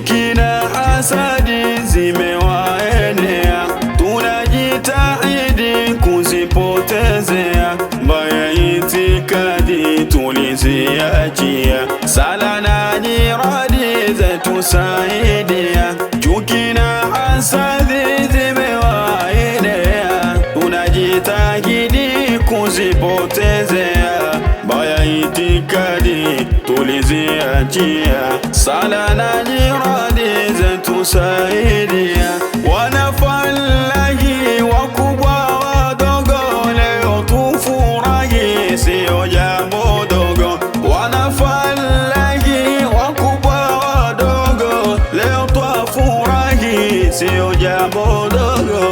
chuki na hasadi zimewaenea, tunajitahidi kuzipotezea, mbaya itikadi tuliziachia, sala na nyiradi zetusaidia. Chuki na hasadi zimewaenea, tunajitahidi kuzipotezea, mbaya itikadi tuliziachia, sala na nyiradi zetusaidia. Wanafalahi wakubwa wadogo, leo tufurahi, sio jambo dogo. Wanafalahi wakubwa wadogo, leo twafurahi, sio jambo dogo.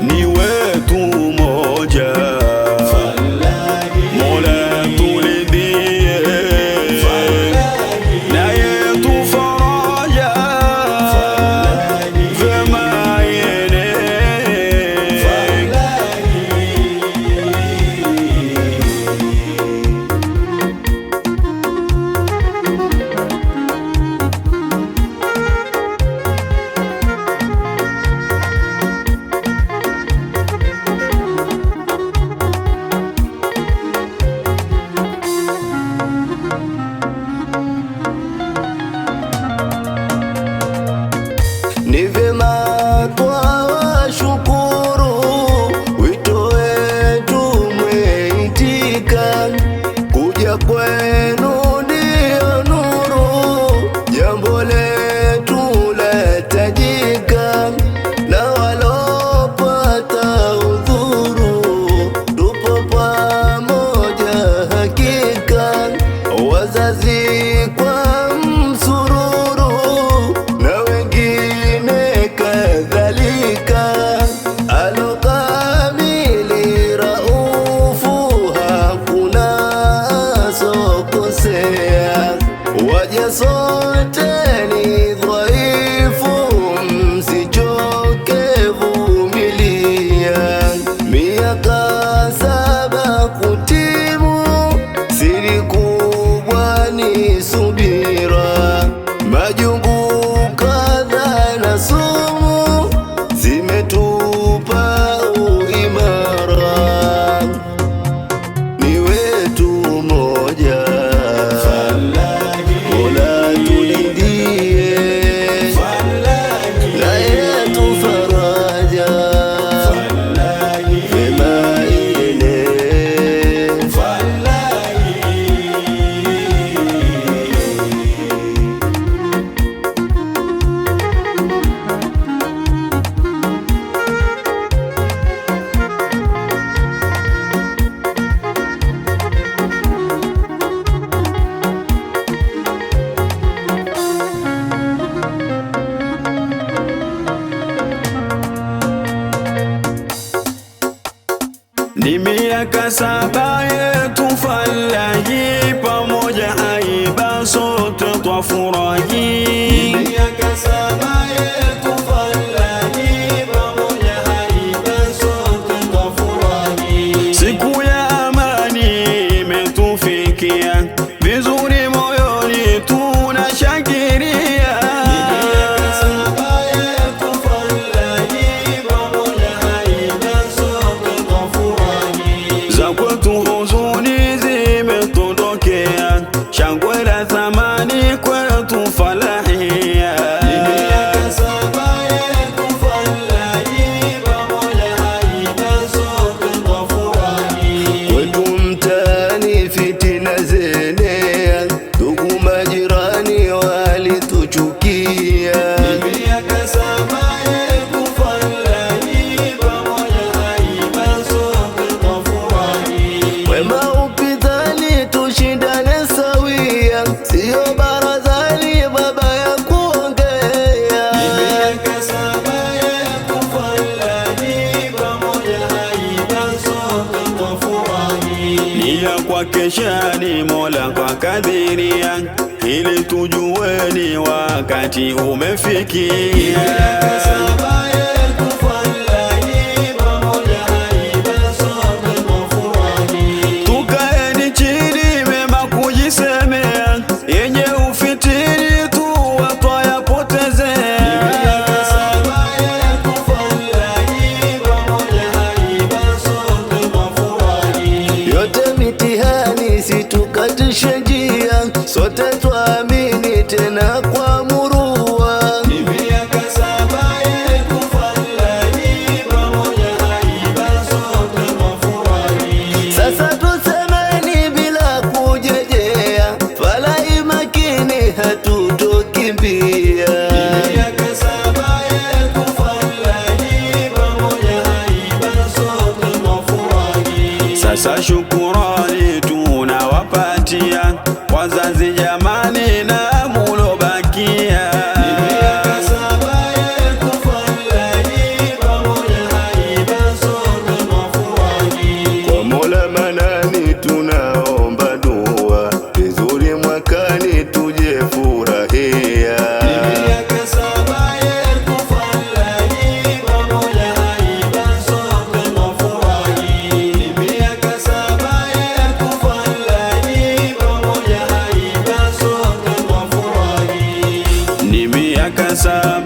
Ni wetu moja, Mola tulidhie, na yetu faraja, vema yene. Ni vyema twawashukuru, wito wetu mweitika, kuja kwenu ndio nuru, jambo letu latajika, na walopata udhuru, tupo pamoja hakika, wazazi kwa msururu, na wengine kadhalika, alokamili raufu, hakuna sokosea, waja sote ni dhaifu, msichoke vumilia, miaka 7 kutimu, siri kubwa ni subira, majungu kadha na sumu, zimetupa uimara. Ni wetu moja, Mola tulidhie, na yetu faraja, vema iene. Ni miaka 7 yetu falahi, pamoja aiba sote twafurahi. Ni miaka 7 yetu falahi, pamoja aiba sote twafurahi. Siku ya amani imetufikia, vizuri moyoni tunashangilia. Ni miaka 7 yetu falahi, pamoja aiba sote twafurahi. Za kwetu huzuni zimetondokea, shangwe la thamani kwetu falahia. Ni miaka 7 yetu falahi, pamoja aiba sote twafurahi. Kwetu mtaani fitina zenea, ndugu majirani walituchukia, Ni miaka 7 yetu falahi, pamoja aiba sote twafurahi. wema upitani tushindane sawia, sio barazani baba ya kuongea. Ni miaka 7 yetu falahi, pamoja aiba sote twafurahi. Nia kwake shani Mola kwa kadhiria, ili tujue ni wakati umefikia. Tukaeni chini mema kujisemea, yenye ufitini tu watu Sasa shukurani tunawapatia wazazi jamani na mulobakia. Kwa Mola Manani tunaomba dua, vizuri mwakani tuje furahia. Ni miaka 7